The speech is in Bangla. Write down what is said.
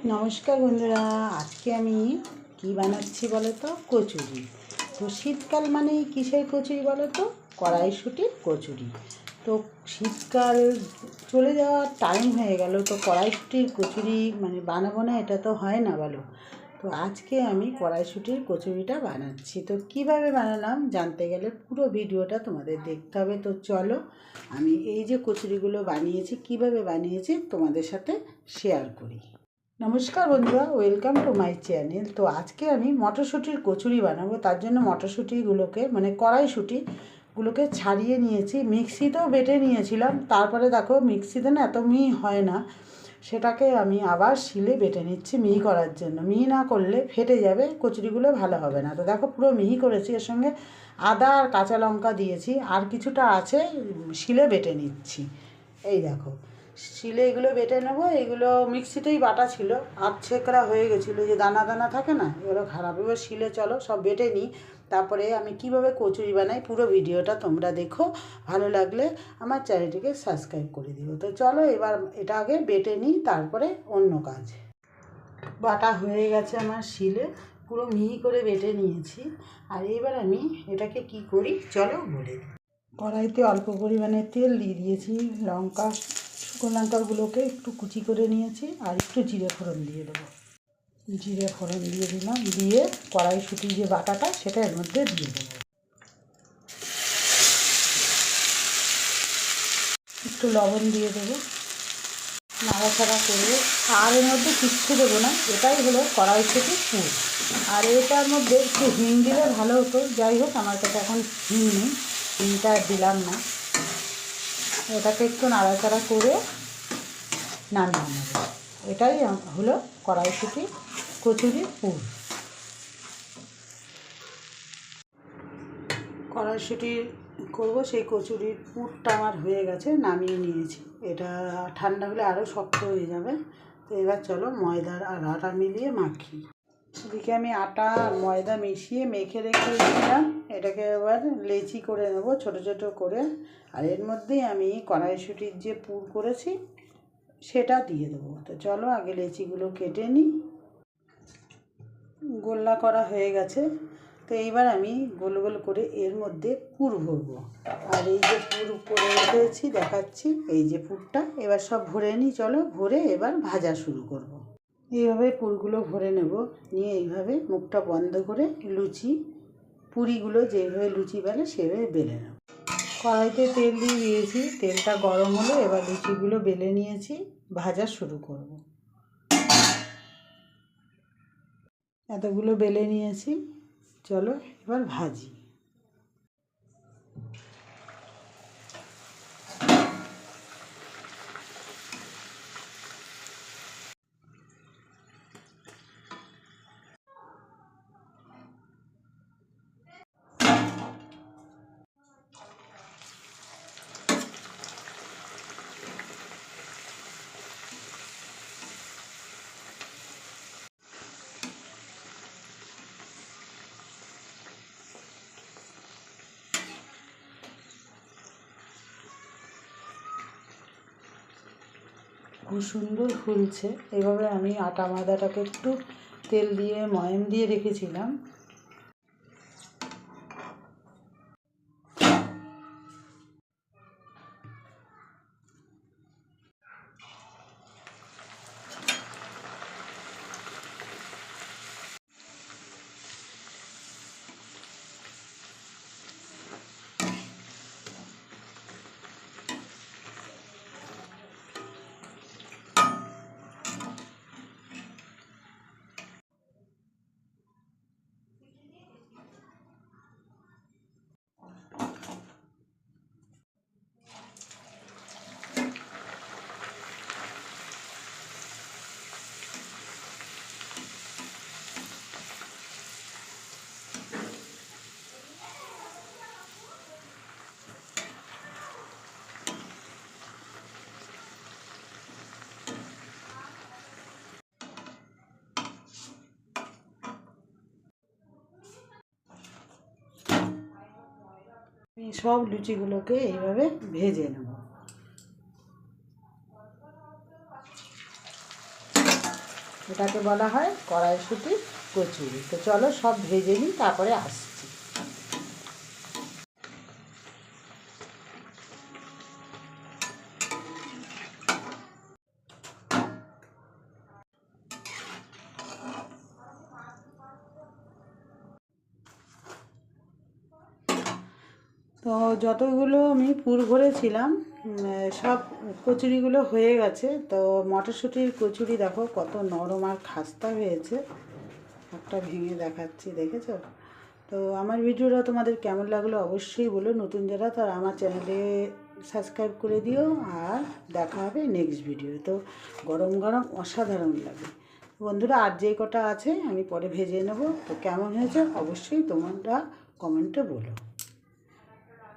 নমস্কার বন্ধুরা, আজকে আমি কি বানাচ্ছি বলো তো? কচুরি। তো শীতকাল মানেই কিসের কচুরি বলো তো? কড়াইশুঁটির কচুরি। তো শীতকাল চলে যাওয়ার টাইম হয়ে গেল, তো কড়াইশুঁটির কচুরি বানাবো না, এটা তো হয় না বলো। তো আজকে আমি কড়াইশুঁটির কচুরিটা বানাচ্ছি। তো কিভাবে বানালাম জানতে গেলে পুরো ভিডিওটা তোমাদের দেখতে হবে। তো চলো, আমি এই যে কচুরিগুলো বানিয়েছি কিভাবে বানিয়েছি তোমাদের সাথে শেয়ার করি। নমস্কার বন্ধুরা, ওয়েলকাম টু মাই চ্যানেল। তো আজকে আমি মটরশুঁটির কচুরি বানাবো। তার জন্য মটরশুঁটিগুলোকে কড়াইশুঁটিগুলোকে ছাড়িয়ে নিয়েছি, মিক্সিতেও বেটে নিয়েছিলাম। তারপরে দেখো মিক্সিতে না এত মিহি হয় না, সেটাকে আমি আবার শিলে বেটে নিচ্ছি মিহি করার জন্য। মিহি না করলে ফেটে যাবে, কচুরিগুলো ভালো হবে না। তো দেখো পুরো মিহি করেছি, এর সঙ্গে আদা আর কাঁচা লঙ্কা দিয়েছি, আর কিছুটা আছে শিলে বেটে নিচ্ছি। এই দেখো শিলে এগুলো বেটে নেবো। এগুলো মিক্সিতেই বাটা ছিল, ছেঁকড়া হয়ে গেছিলো, যে দানা দানা থাকে না, এগুলো খারাপ। এবার শিলে চলো সব বেটে নিই, তারপরে আমি কিভাবে কচুরি বানাই পুরো ভিডিওটা তোমরা দেখো। ভালো লাগলে আমার চ্যানেলটিকে সাবস্ক্রাইব করে দিও। তো চলো এবার এটা আগে বেটে নিই, তারপরে অন্য কাজ। বাটা হয়ে গেছে আমার শিলে, পুরো মিহি করে বেটে নিয়েছি। আর এবার আমি এটাকে কি করি চলো বলে দিই। কড়াইতে অল্প পরিমাণে তেল দিয়ে দিয়েছি, শুকনো লঙ্কাগুলোকে একটু কুচি করে নিয়েছি, আর একটু জিরে ফোড়ন দিয়ে দেবো। জিরে ফোড়ন দিয়ে দিলাম, দিয়ে কড়াইশুঁটি যে বাটাটা সেটা এর মধ্যে দিয়ে দেবো। একটু লবণ দিয়ে দেবো, নাড়াচাড়া করে। আর এর মধ্যে কিচ্ছু দেবো না, এটাই হলো কড়াইশুঁটির পুর। আর এটার মধ্যে একটু হিং দিলে ভালো হতো, যাই হোক আমার কাছে এখন হিং নেই, হিংটা দিলাম না। এটাকে একটু নাড়াচাড়া করে নামিয়ে নেব। এটাই হলো কড়াইশুঁটি কচুরির পুর। কড়াইশুঁটি করবো, সেই কচুরির পুরটা আমার হয়ে গেছে, নামিয়ে নিয়েছি। এটা ঠান্ডা হলে আরও শক্ত হয়ে যাবে। তো এবার চলো ময়দার আর আটা মিলিয়ে মাখি। এদিকে আমি আটা আর ময়দা মিশিয়ে মেখে রেখে দিলাম। এটাকে এবার লেচি করে নেব ছোট ছোট করে। আর এর মধ্যেই আমি কড়াইশুঁটির যে পুর করেছি সেটা দিয়ে দেবো। তো চলো আগে লেচিগুলো কেটে নিই। গোল্লা করা হয়ে গেছে, তো এইবার আমি গোল গোল করে এর মধ্যে পুর ভরবো। আর এই যে পুর করে রেখেছি দেখাচ্ছি, এই যে পুরটা এবার সব ভরে নিই। চলো ভরে এবার ভাজা শুরু করব। এইভাবে পুরগুলো ভরে নেব, নিয়ে এইভাবে মুখটা বন্ধ করে পুরিগুলো যেভাবে লুচি বেলে সেভাবে বেলে নেব। কড়াইতে তেল দিয়ে দিয়েছি, তেলটা গরম হলো, এবার লুচিগুলো বেলে নিয়েছি, ভাজা শুরু করব। এতগুলো বেলে নিয়েছি, চলো এবার ভাজি। খুব সুন্দর ফুলছে। এভাবে আমি আটা ময়দাটাকে একটু তেল দিয়ে ময়াম দিয়ে রেখেছিলাম। আমি সব লুচিগুলোকে এইভাবে ভেজে নেব। এটাকে বলা হয় কড়াইশুঁটি কচুরি। তো চলো সব ভেজে নিই, তারপরে আসছি। তো যতগুলো আমি পুর ভরেছিলাম সব কচুরিগুলো হয়ে গেছে। তো মটরশুঁটির কচুরি দেখো কত নরম আর খাস্তা হয়েছে। একটা ভেঙে দেখাচ্ছি, দেখেছো? তো আমার ভিডিওটা তোমাদের কেমন লাগলো অবশ্যই বলো। নতুন যারা তারা আমার চ্যানেলে সাবস্ক্রাইব করে দিও। আর দেখা হবে নেক্সট ভিডিও। তো গরম গরম অসাধারণ লাগে বন্ধুরা। আর যে কটা আছে আমি পরে ভেজে নেব। তো কেমন হয়েছে অবশ্যই তোমরা কমেন্টে বলো।